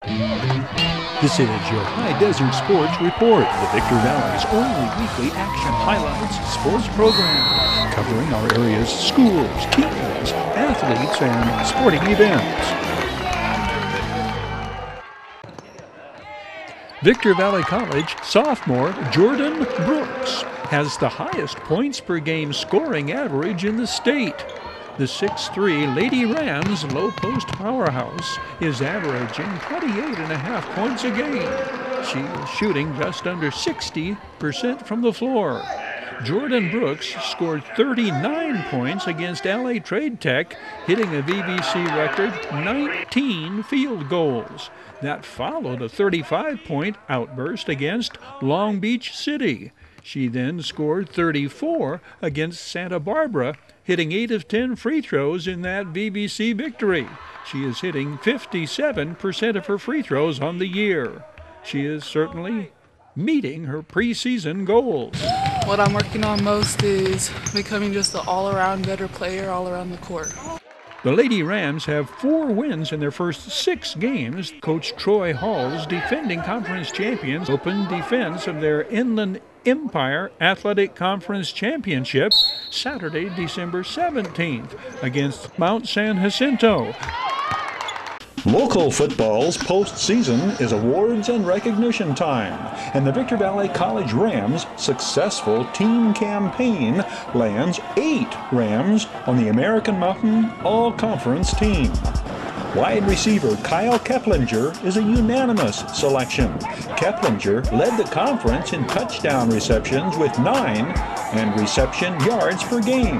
This is your Hdsr Sports Report, the Victor Valley's only weekly action highlights sports program, covering our area's schools, teams, athletes, and sporting events. Victor Valley College sophomore Jordan Brooks has the highest points per game scoring average in the state. The 6'3" Lady Rams low post powerhouse is averaging 28.5 points a game. She is shooting just under 60% from the floor. Jordan Brooks scored 39 points against LA Trade Tech, hitting a VVC record 19 field goals. That followed a 35-point outburst against Long Beach City. She then scored 34 against Santa Barbara, hitting 8 of 10 free throws in that VVC victory. She is hitting 57% of her free throws on the year. She is certainly meeting her preseason goals. What I'm working on most is becoming just an all-around better player all around the court. The Lady Rams have 4 wins in their first 6 games. Coach Troy Hall's defending conference champions opened defense of their Inland Empire Athletic Conference Championship Saturday, December 17th against Mount San Jacinto. Local football's postseason is awards and recognition time, and the Victor Valley College Rams' successful team campaign lands 8 Rams on the American Mountain All-Conference team. Wide receiver Kyle Keplinger is a unanimous selection. Keplinger led the conference in touchdown receptions with 9 and reception yards per game.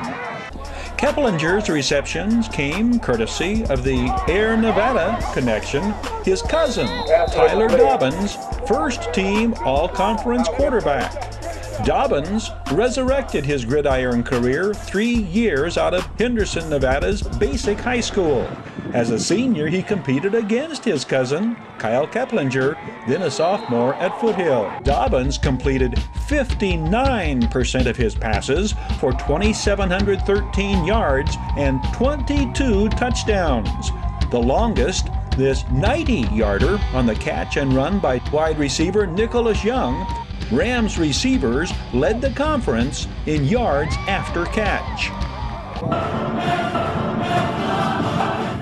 Keplinger's receptions came courtesy of the Air Nevada connection, his cousin, Tyler Dobbins, first-team All-Conference quarterback. Dobbins resurrected his gridiron career 3 years out of Henderson, Nevada's Basic High School. As a senior, he competed against his cousin, Kyle Keplinger, then a sophomore at Foothill. Dobbins completed 59% of his passes for 2,713 yards and 22 touchdowns. The longest, this 90-yarder on the catch and run by wide receiver Nicholas Young. Rams receivers led the conference in yards after catch.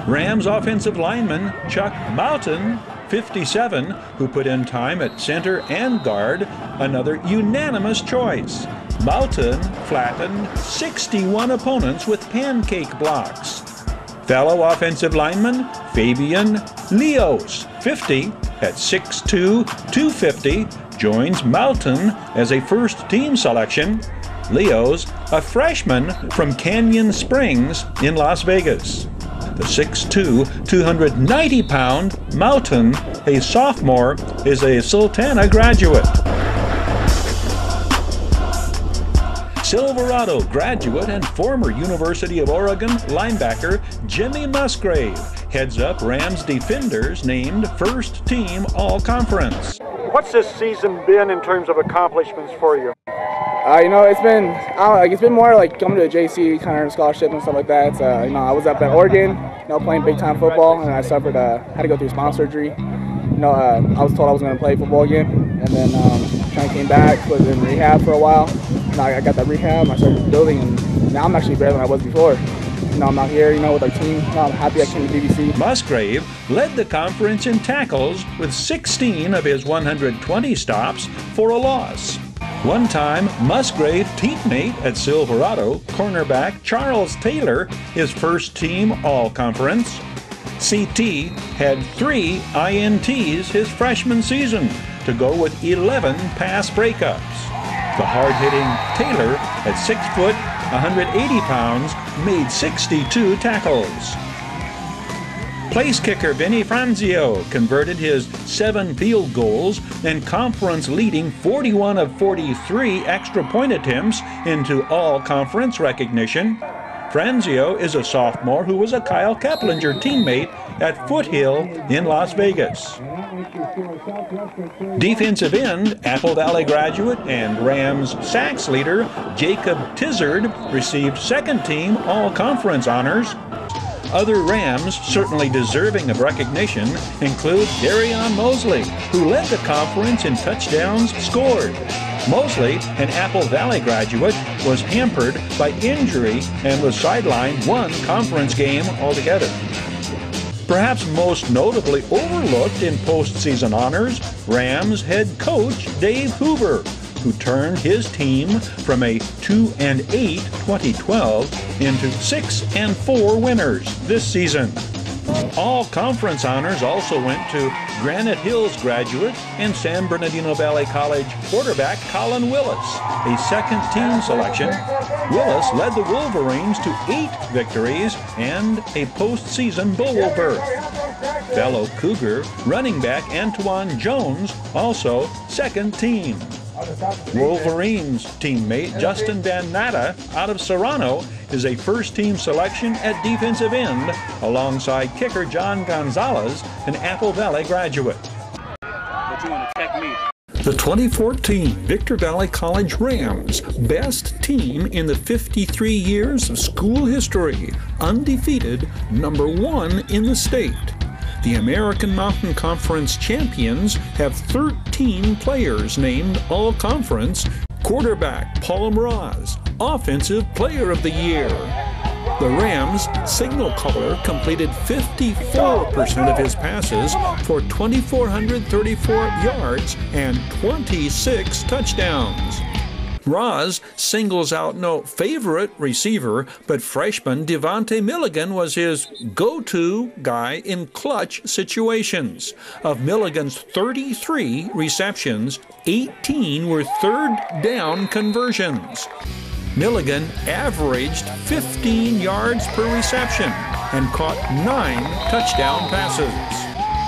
Rams offensive lineman Chuck Moulton, 57, who put in time at center and guard, another unanimous choice. Moulton flattened 61 opponents with pancake blocks. Fellow offensive lineman Fabian Leos, 50, at 6'2", 250, joins Moulton as a first-team selection. Leos, a freshman from Canyon Springs in Las Vegas. The 6'2", 290-pound Moulton, a sophomore, is a Sultana graduate. Silverado graduate and former University of Oregon linebacker Jimmy Musgrave heads up Rams defenders named first-team All-Conference. What's this season been in terms of accomplishments for you? It's been more like coming to a JC kind of scholarship and stuff like that. I was up at Oregon, playing big time football, and I had to go through spinal surgery. I was told I was going to play football again, and then kind of came back, was in rehab for a while. I got that rehab, I started building, and now I'm actually better than I was before. I'm out here, with our team. I'm happy I came to BBC. Musgrave led the conference in tackles with 16 of his 120 stops for a loss. One time, Musgrave teammate at Silverado, cornerback Charles Taylor, his first team All-Conference. CT had 3 INTs his freshman season to go with 11 pass breakups. The hard-hitting Taylor, at 6 foot, 180 pounds, made 62 tackles. Place kicker Vinny Franzio converted his 7 field goals and conference-leading 41 of 43 extra point attempts into all-conference recognition. Franzio is a sophomore who was a Kyle Keplinger teammate at Foothill in Las Vegas. Defensive end, Apple Valley graduate and Rams sacks leader Jacob Hdsr received second-team All-Conference honors. Other Rams certainly deserving of recognition include Darion Mosley, who led the conference in touchdowns scored. Mosley, an Apple Valley graduate, was hampered by injury and was sidelined one conference game altogether. Perhaps most notably overlooked in postseason honors, Rams head coach Dave Hoover, who turned his team from a 2-8 2012 into 6-4 winners this season. All conference honors also went to Granite Hills graduate and San Bernardino Valley College quarterback Colin Willis, a second-team selection. Willis led the Wolverines to 8 victories and a postseason bowl berth. Fellow Cougar running back Antoine Jones, also second team. Wolverines teammate Justin Van Natta out of Serrano is a first-team selection at defensive end alongside kicker John Gonzalez, an Apple Valley graduate. The 2014 Victor Valley College Rams, best team in the 53 years of school history, undefeated, #1 in the state. The American Mountain Conference champions have 13 players named All-Conference, quarterback Paul Mraz, Offensive Player of the Year. The Rams' signal caller completed 54% of his passes for 2,434 yards and 26 touchdowns. Roz singles out no favorite receiver, but freshman Devontae Milligan was his go-to guy in clutch situations. Of Milligan's 33 receptions, 18 were third down conversions. Milligan averaged 15 yards per reception and caught 9 touchdown passes.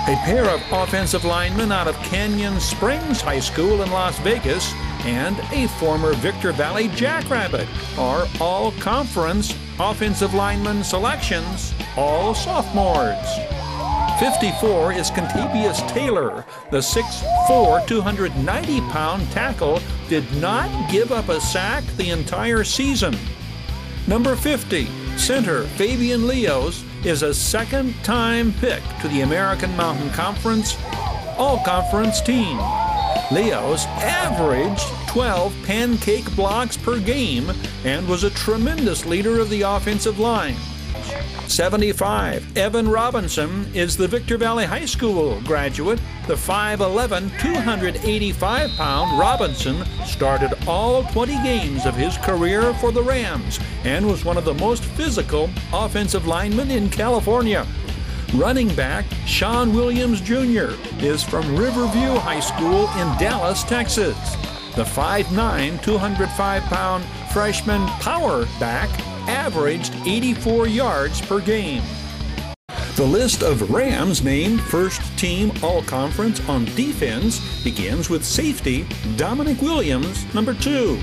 A pair of offensive linemen out of Canyon Springs High School in Las Vegas and a former Victor Valley Jackrabbit are all-conference offensive lineman selections, all sophomores. 54 is Contavious Taylor. The 6'4", 290-pound tackle did not give up a sack the entire season. Number 50, center Fabian Leos, is a second-time pick to the American Mountain Conference All-Conference team. Leos averaged 12 pancake blocks per game and was a tremendous leader of the offensive line. 75, Evan Robinson is the Victor Valley High School graduate. The 5'11", 285-pound Robinson started all 20 games of his career for the Rams and was one of the most physical offensive linemen in California. Running back Sean Williams Jr. is from Riverview High School in Dallas, Texas. The 5'9", 205-pound freshman power back averaged 84 yards per game. The list of Rams named first-team All-Conference on defense begins with safety Dominic Williams, number 2.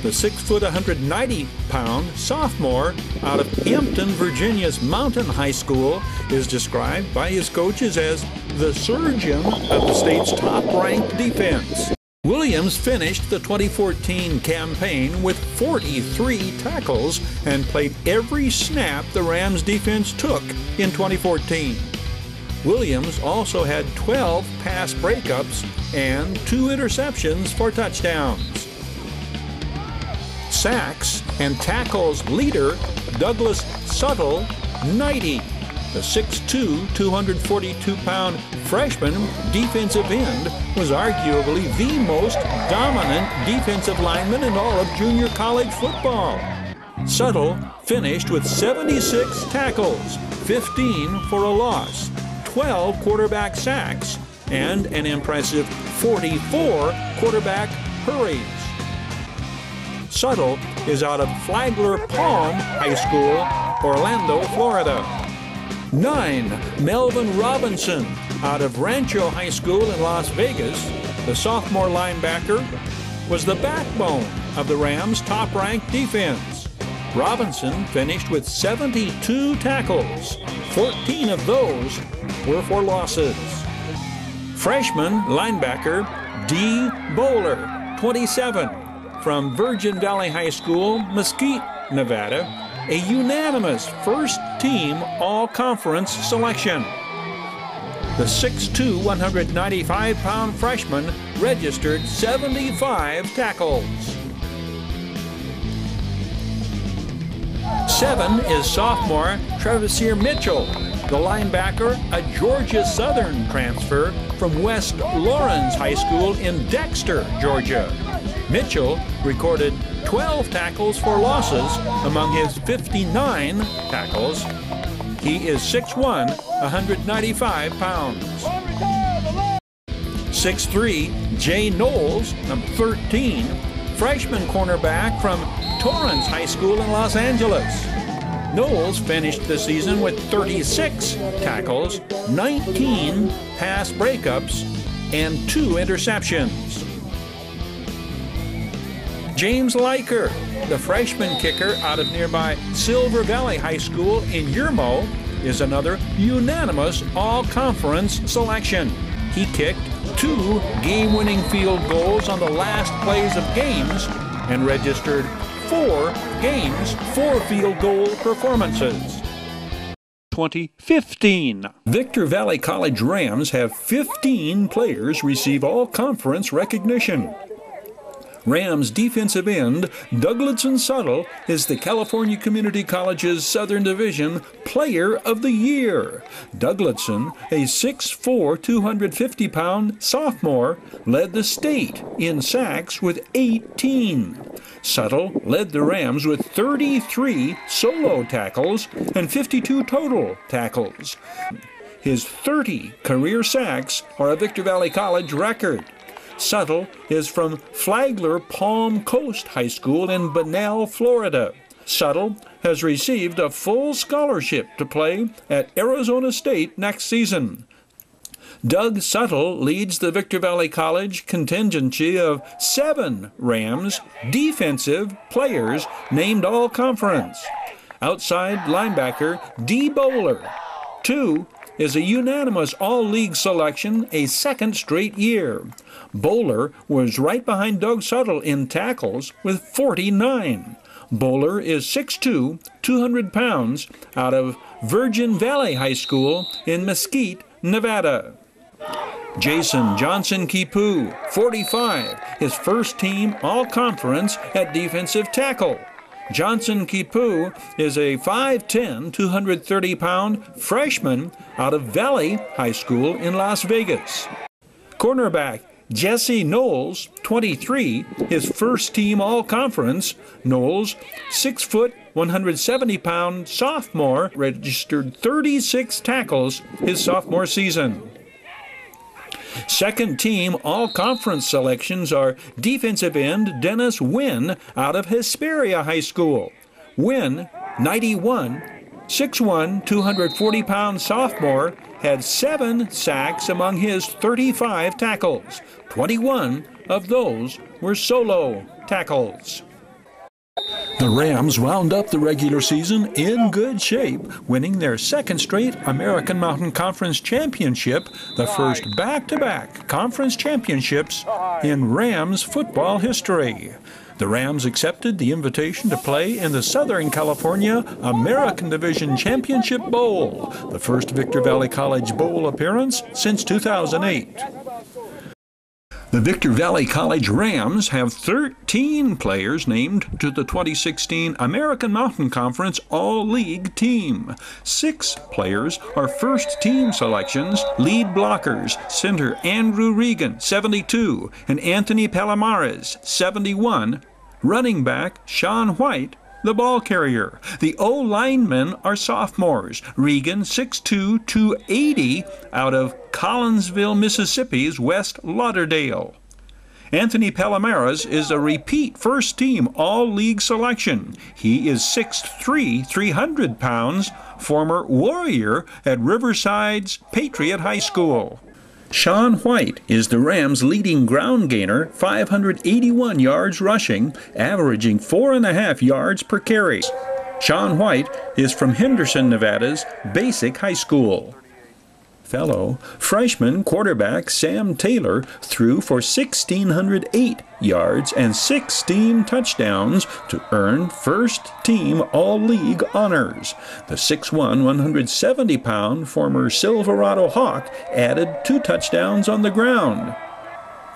The 6', 190-pound sophomore out of Hampton, Virginia's Mountain High School is described by his coaches as the surgeon of the state's top-ranked defense. Williams finished the 2014 campaign with 43 tackles and played every snap the Rams defense took in 2014. Williams also had 12 pass breakups and 2 interceptions for touchdowns. Sacks and tackles leader Douglas Suttle, 90. The 6'2", 242-pound freshman defensive end was arguably the most dominant defensive lineman in all of junior college football. Suttle finished with 76 tackles, 15 for a loss, 12 quarterback sacks, and an impressive 44 quarterback hurries. Suttle is out of Flagler Palm High School, Orlando, Florida. 9, Melvin Robinson out of Rancho High School in Las Vegas. The sophomore linebacker was the backbone of the Rams' top-ranked defense. Robinson finished with 72 tackles. 14 of those were for losses. Freshman linebacker D. Bowler, 27, from Virgin Valley High School, Mesquite, Nevada. a unanimous first-team all-conference selection. The 6'2", 195-pound freshman registered 75 tackles. 7 is sophomore Hdsr Mitchell, the linebacker, a Georgia Southern transfer from West Lawrence High School in Dexter, Georgia. Mitchell recorded 12 tackles for losses among his 59 tackles. He is 6'1", 195 pounds. 6'3", Jay Knowles, number 13, freshman cornerback from Torrance High School in Los Angeles. Knowles finished the season with 36 tackles, 19 pass breakups, and 2 interceptions. James Liker, the freshman kicker out of nearby Silver Valley High School in Yermo, is another unanimous all-conference selection. He kicked 2 game-winning field goals on the last plays of games and registered 4 games, 4 field goal performances. 2015. Victor Valley College Rams have 15 players receive all-conference recognition. Rams defensive end Dougladson Suttle is the California Community College's Southern Division Player of the Year. Dougladson, a 6'4", 250-pound sophomore, led the state in sacks with 18. Suttle led the Rams with 33 solo tackles and 52 total tackles. His 30 career sacks are a Victor Valley College record. Suttle is from Flagler Palm Coast High School in Bunnell, Florida. Suttle has received a full scholarship to play at Arizona State next season. Doug Suttle leads the Victor Valley College contingency of 7 Rams defensive players named all-conference. Outside linebacker D. Bowler, 2, is a unanimous all-league selection a second straight year. Bowler was right behind Doug Suttle in tackles with 49. Bowler is 6'2", 200 pounds, out of Virgin Valley High School in Mesquite, Nevada. Jason Johnson Kipu, 45, his first team all-conference at defensive tackle. Johnson Kipu is a 5'10", 230-pound freshman out of Valley High School in Las Vegas. Cornerback Jesse Knowles, 23, his first team all-conference. Knowles, 6 foot, 170-pound sophomore, registered 36 tackles his sophomore season. Second team all-conference selections are defensive end Dennis Wynn out of Hesperia High School. Wynn, 91, 6'1", 240-pound sophomore, had 7 sacks among his 35 tackles. 21 of those were solo tackles. The Rams wound up the regular season in good shape, winning their second straight American Mountain Conference championship, the first back-to-back conference championships in Rams football history. The Rams accepted the invitation to play in the Southern California American Division Championship Bowl, the first Victor Valley College Bowl appearance since 2008. The Victor Valley College Rams have 13 players named to the 2016 American Mountain Conference All-League team. 6 players are first-team selections, lead blockers, center Andrew Regan, 72, and Anthony Palomares, 71, running back Sean White, the ball carrier. The O-linemen are sophomores. Regan, 6'2", 280, out of Collinsville, Mississippi's West Lauderdale. Anthony Palomares is a repeat first-team all-league selection. He is 6'3", 300 pounds, former Warrior at Riverside's Patriot High School. Sean White is the Rams' leading ground gainer, 581 yards rushing, averaging 4.5 yards per carry. Sean White is from Henderson, Nevada's Basic High School. fellow freshman quarterback Sam Taylor threw for 1,608 yards and 16 touchdowns to earn first-team All-League honors. The 6'1", 170-pound former Silverado Hawk added 2 touchdowns on the ground.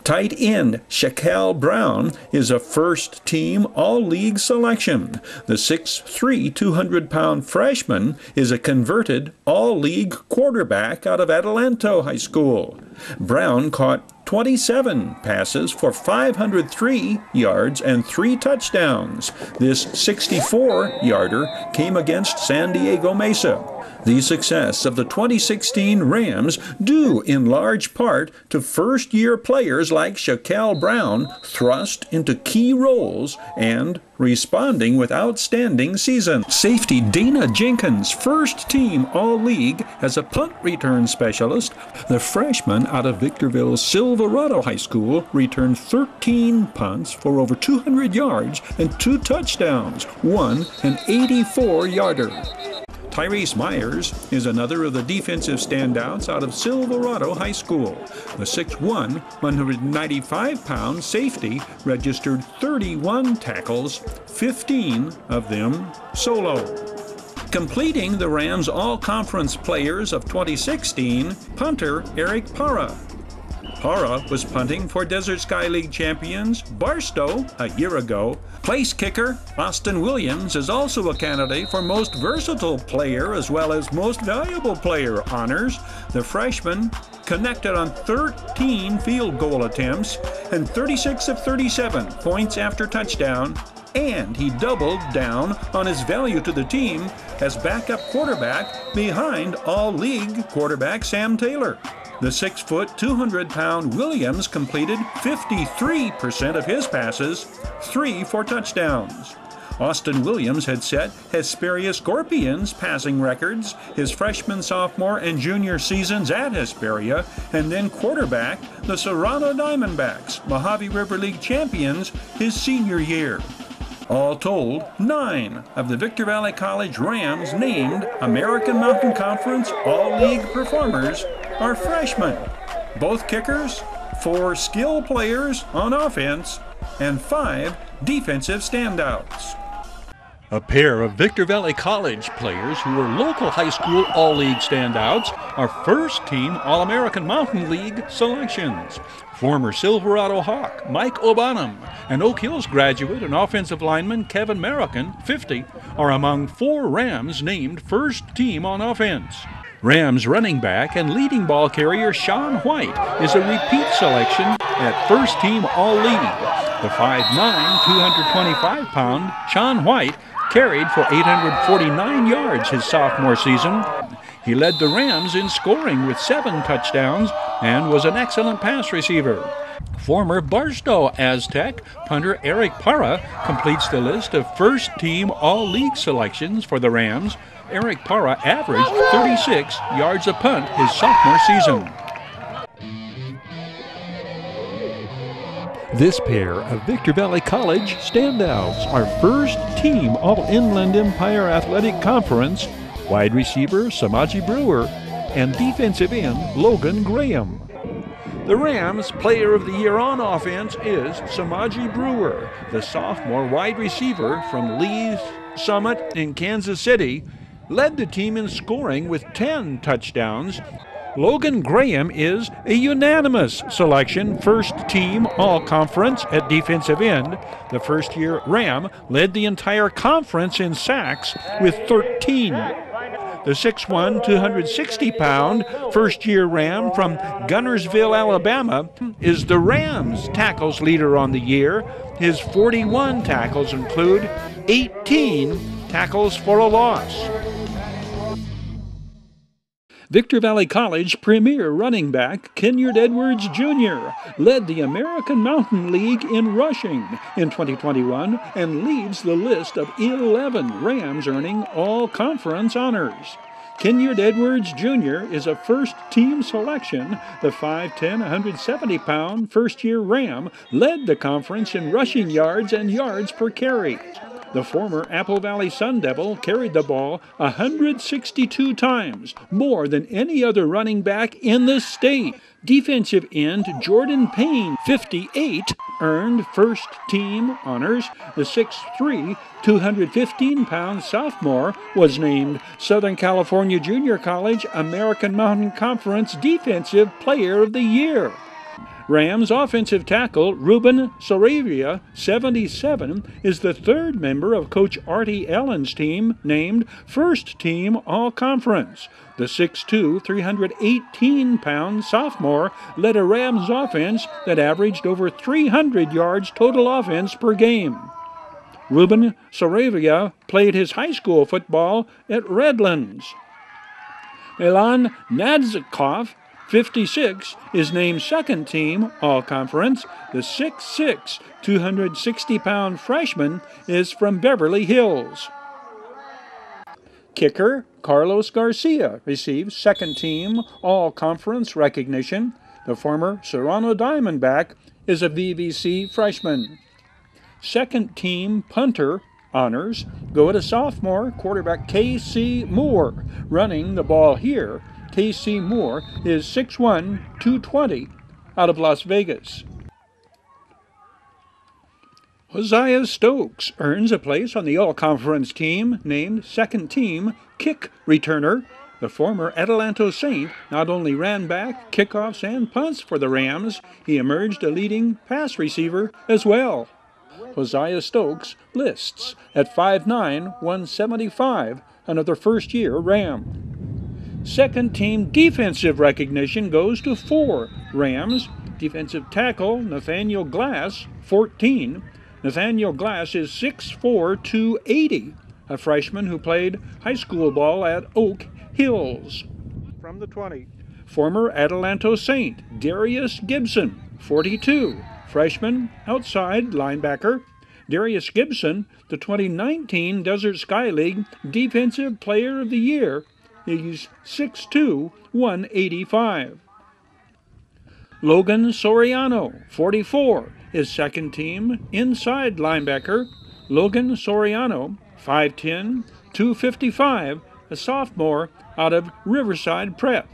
Tight end Shaquille Brown is a first-team All-League selection. The 6'3", 200-pound freshman is a converted All-League quarterback out of Adelanto High School. Brown caught 27 passes for 503 yards and 3 touchdowns. This 64-yarder came against San Diego Mesa. The success of the 2016 Rams due in large part to first-year players like Shaquille Brown thrust into key roles and responding with outstanding seasons. Safety Dana Jenkins, first-team All-League as a punt return specialist. The freshman out of Victorville's Silverado High School returned 13 punts for over 200 yards and 2 touchdowns, one an 84-yarder. Tyrese Myers is another of the defensive standouts out of Silverado High School. The 6'1", 195-pound safety registered 31 tackles, 15 of them solo. Completing the Rams' All-Conference Players of 2016, punter Eric Parra. Parra was punting for Desert Sky League champions Barstow a year ago. Place kicker Austin Williams is also a candidate for Most Versatile Player as well as Most Valuable Player honors. The freshman connected on 13 field goal attempts and 36 of 37 points after touchdown, and he doubled down on his value to the team as backup quarterback behind All-League quarterback Sam Taylor. The 6', 200-pound Williams completed 53% of his passes, 3 for touchdowns. Austin Williams had set Hesperia Scorpions passing records his freshman, sophomore, and junior seasons at Hesperia, and then quarterback the Serrano Diamondbacks, Mojave River League champions, his senior year. All told, 9 of the Victor Valley College Rams named American Mountain Conference All-League performers are freshmen. Both kickers, 4 skill players on offense, and 5 defensive standouts. A pair of Victor Valley College players who were local high school All-League standouts are first-team All-American Mountain League selections. Former Silverado Hawk Mike O'Bonham and Oak Hills graduate and offensive lineman Kevin Marican, 50, are among 4 Rams named first-team on offense. Rams running back and leading ball carrier Sean White is a repeat selection at first-team All-League. The 5'9", 225-pound Sean White carried for 849 yards his sophomore season. He led the Rams in scoring with 7 touchdowns and was an excellent pass receiver. Former Barstow Aztec punter Eric Parra completes the list of first-team All-League selections for the Rams. Eric Parra averaged 36 yards a punt his sophomore season. This pair of Victor Valley College standouts are first-team All-Inland Empire Athletic Conference wide receiver Samaji Brewer and defensive end Logan Graham. The Rams' Player of the Year on offense is Samaji Brewer, the sophomore wide receiver from Lee's Summit in Kansas City, led the team in scoring with 10 touchdowns. Logan Graham is a unanimous selection, first-team All-Conference at defensive end. The first-year Ram led the entire conference in sacks with 13. The 6'1", 260-pound first-year Ram from Gunnersville, Alabama, is the Rams' tackles leader on the year. His 41 tackles include 18 tackles for a loss. Victor Valley College premier running back Kenyard Edwards Jr. led the American Mountain League in rushing in 2021 and leads the list of 11 Rams earning all-conference honors. Kenyard Edwards Jr. is a first-team selection. The 5'10", 170-pound first-year Ram led the conference in rushing yards and yards per carry. The former Apple Valley Sun Devil carried the ball 162 times, more than any other running back in the state. Defensive end Jordan Payne, 58, earned first team honors. The 6'3", 215-pound sophomore was named Southern California Junior College American Mountain Conference Defensive Player of the Year. Rams offensive tackle Ruben Saravia, 77, is the third member of Coach Artie Allen's team named First Team All-Conference. The 6'2", 318-pound sophomore led a Rams offense that averaged over 300 yards total offense per game. Ruben Saravia played his high school football at Redlands. Milan Nadzikov, 56, is named second team All-Conference. The 6'6", 260-pound freshman is from Beverly Hills. Kicker Carlos Garcia receives second team All-Conference recognition. The former Serrano Diamondback is a VVC freshman. Second team punter honors go to sophomore quarterback K.C. Moore. Running the ball here, K.C. Moore is 6'1", 220, out of Las Vegas. Hosea Stokes earns a place on the All-Conference team named second team kick returner. The former Adelanto Saint not only ran back, kickoffs, and punts for the Rams, he emerged a leading pass receiver as well. Hosea Stokes lists at 5'9", 175, another first-year Ram. Second team defensive recognition goes to 4 Rams. Defensive tackle Nathaniel Glass, 14. Nathaniel Glass is 6'4", 280, a freshman who played high school ball at Oak Hills. From the 20. Former Adelanto Saint Darius Gibson, 42, freshman outside linebacker. Darius Gibson, the 2019 Desert Sky League Defensive Player of the Year. He's 6'2", 185. Logan Soriano, 44, is second team inside linebacker. Logan Soriano, 5'10", 255, a sophomore out of Riverside Prep.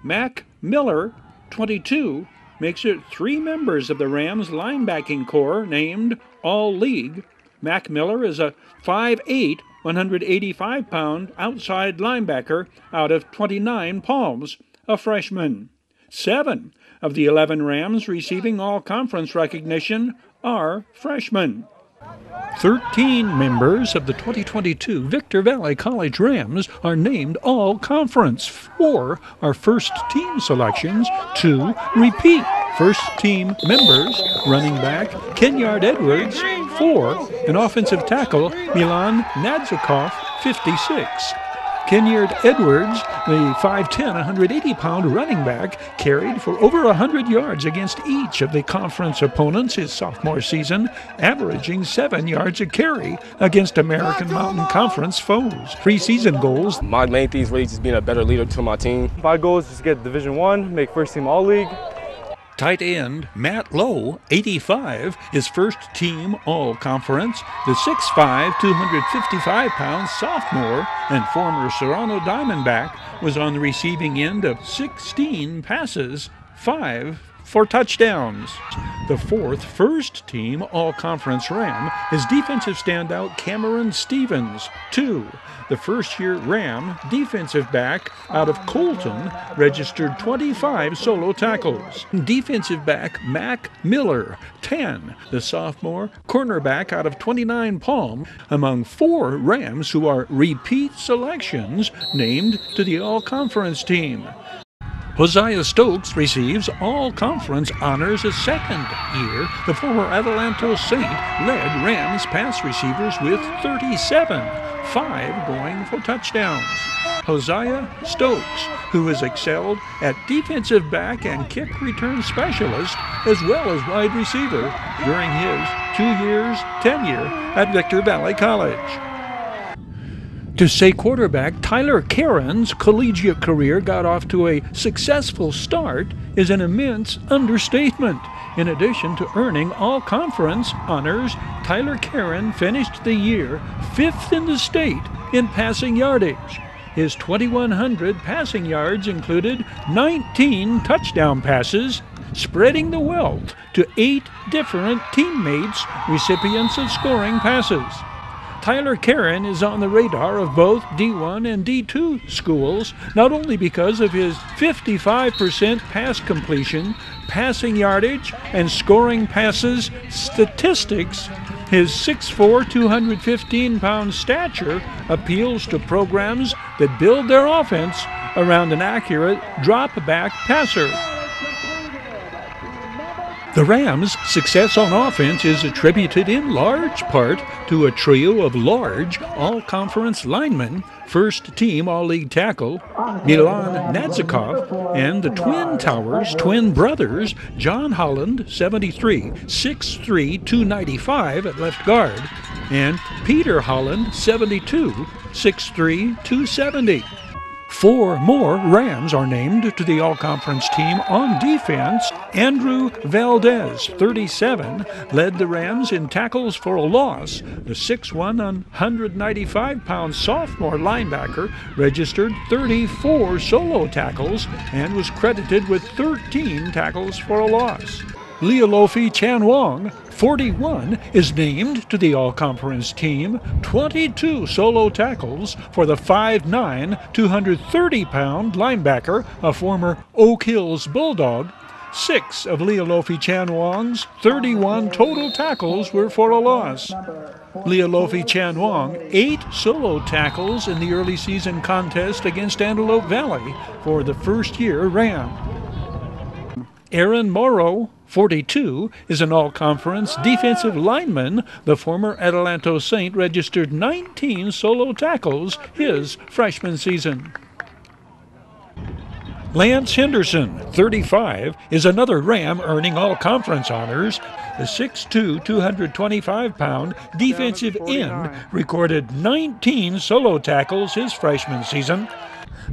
Mac Miller, 22, makes it 3 members of the Rams linebacking corps named All-League. Mac Miller is a 5'8", 185-pound outside linebacker out of 29 Palms, a freshman. 7 of the 11 Rams receiving all-conference recognition are freshmen. 13 members of the 2022 Victor Valley College Rams are named All-Conference. 4 are first-team selections, 2 repeat first-team members. Running back Kenyard Edwards, 4, and offensive tackle Milan Nadzikov, 56. Kenyard Edwards, the 5'10", 180-pound running back, carried for over 100 yards against each of the conference opponents his sophomore season, averaging 7 yards a carry against American Mountain Conference foes. Preseason goals. My main thing is really just being a better leader to my team. My goal is just to get Division I, make first team All-League. Tight end Matt Lowe, 85, is first team All-Conference. The 6'5", 255-pound sophomore and former Serrano Diamondback was on the receiving end of 16 passes, 5 for touchdowns. The 4th first-team All-Conference Ram is defensive standout Cameron Stevens, 2. The first-year Ram defensive back out of Colton registered 25 solo tackles. Defensive back Mac Miller, 10. The sophomore cornerback out of 29 Palm, among 4 Rams who are repeat selections named to the All-Conference team. Hosea Stokes receives all-conference honors a second year. The former Adelanto Saint led Rams pass receivers with 37, 5 going for touchdowns. Hosea Stokes, who has excelled at defensive back and kick return specialist as well as wide receiver during his 2 years tenure at Victor Valley College. To say quarterback Tyler Caron's collegiate career got off to a successful start is an immense understatement. In addition to earning all-conference honors, Tyler Caron finished the year 5th in the state in passing yardage. His 2,100 passing yards included 19 touchdown passes, spreading the wealth to 8 different teammates, recipients of scoring passes. Tyler Caron is on the radar of both D1 and D2 schools, not only because of his 55% pass completion, passing yardage, and scoring passes statistics. His 6'4", 215-pound stature appeals to programs that build their offense around an accurate drop-back passer. The Rams' success on offense is attributed in large part to a trio of large all-conference linemen, first-team All-League tackle Milan Nadzikov, and the Twin Towers twin brothers John Holland, 73, 6'3", 295 at left guard, and Peter Holland, 72, 6'3", 270. 4 more Rams are named to the All-Conference team on defense. Andrew Valdez, 37, led the Rams in tackles for a loss. The 6'1", 195-pound sophomore linebacker registered 34 solo tackles and was credited with 13 tackles for a loss. Leolofi Chanwong, 41, is named to the All-Conference team, 22 solo tackles for the 5'9", 230-pound linebacker, a former Oak Hills Bulldog. 6 of Leolofi Chanwong's 31 total tackles were for a loss. Leolofi Chanwong, 8 solo tackles in the early season contest against Antelope Valley for the first-year Ram. Aaron Morrow, 42, is an all-conference defensive lineman. The former Adelanto Saint registered 19 solo tackles his freshman season. Lance Henderson, 35, is another Ram earning all-conference honors. The 6'2", 225-pound defensive end recorded 19 solo tackles his freshman season.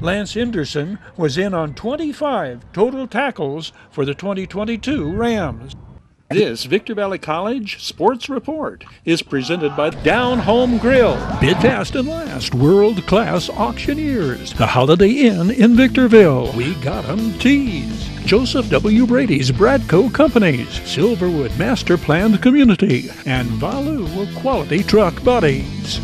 Lance Henderson was in on 25 total tackles for the 2022 Rams. This Victor Valley College Sports Report is presented by Down Home Grill, Bid Fast and Last world-class auctioneers, the Holiday Inn in Victorville, We Got 'em Tees, Joseph W. Brady's Bradco Companies, Silverwood Master Planned Community, and Valu Quality Truck Bodies.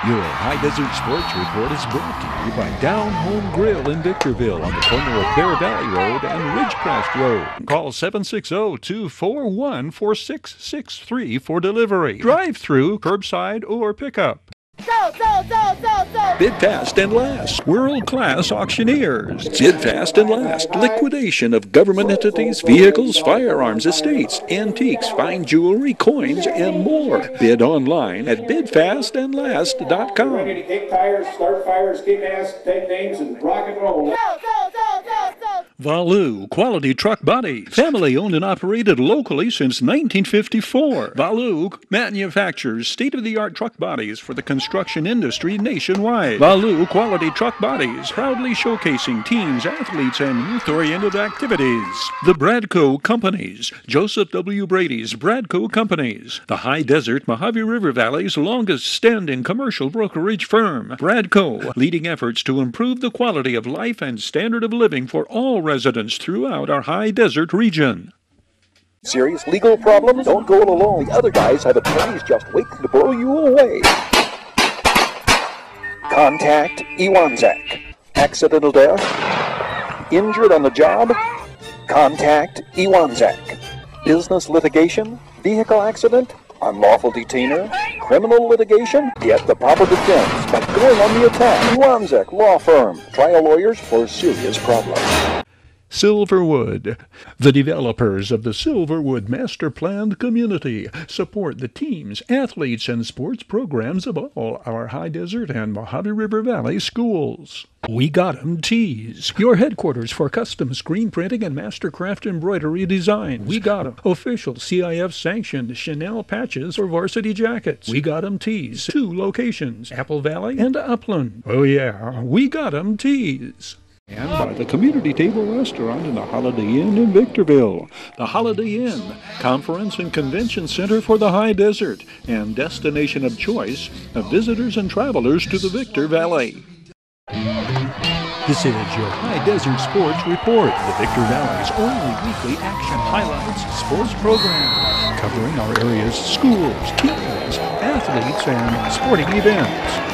Your High Desert Sports Report is brought to you by Down Home Grill in Victorville on the corner of Bear Valley Road and Ridgecrest Road. Call 760-241-4663 for delivery, drive-through, curbside, or pickup. Bid Fast and Last, world-class auctioneers. Bid Fast and Last, liquidation of government entities, vehicles, firearms, estates, antiques, fine jewelry, coins, and more. Bid online at bidfastandlast.com. Kick tires, start fires, kick ass, take names, and rock and roll. Valu Quality Truck Bodies, family owned and operated locally since 1954. Valu manufactures state-of-the-art truck bodies for the construction industry nationwide. Valu Quality Truck Bodies, proudly showcasing teams, athletes, and youth-oriented activities. The Bradco Companies, Joseph W. Brady's Bradco Companies, the High Desert Mojave River Valley's longest-standing commercial brokerage firm. Bradco, leading efforts to improve the quality of life and standard of living for all residents throughout our High Desert region. Serious legal problems? Don't go alone. The other guys have attorneys just waiting to blow you away. Contact Iwanzak. Accidental death? Injured on the job? Contact Iwanzak. Business litigation? Vehicle accident? Unlawful detainer? Criminal litigation? Get the proper defense by going on the attack. Iwanzak Law Firm. Trial lawyers for serious problems. Silverwood. The developers of the Silverwood Master Planned Community support the teams, athletes, and sports programs of all our High Desert and Mojave River Valley schools. We Got 'em Tees, your headquarters for custom screen printing and mastercraft embroidery designs. We Got 'em official CIF-sanctioned Chanel patches or varsity jackets. We Got 'em Tees, 2 locations, Apple Valley and Upland. Oh yeah, We Got 'em Tees. And by the Community Table Restaurant in the Holiday Inn in Victorville. The Holiday Inn, conference and convention center for the High Desert and destination of choice of visitors and travelers to the Victor Valley. This is your High Desert Sports Report, the Victor Valley's only weekly action highlights sports program, covering our area's schools, teams, athletes, and sporting events.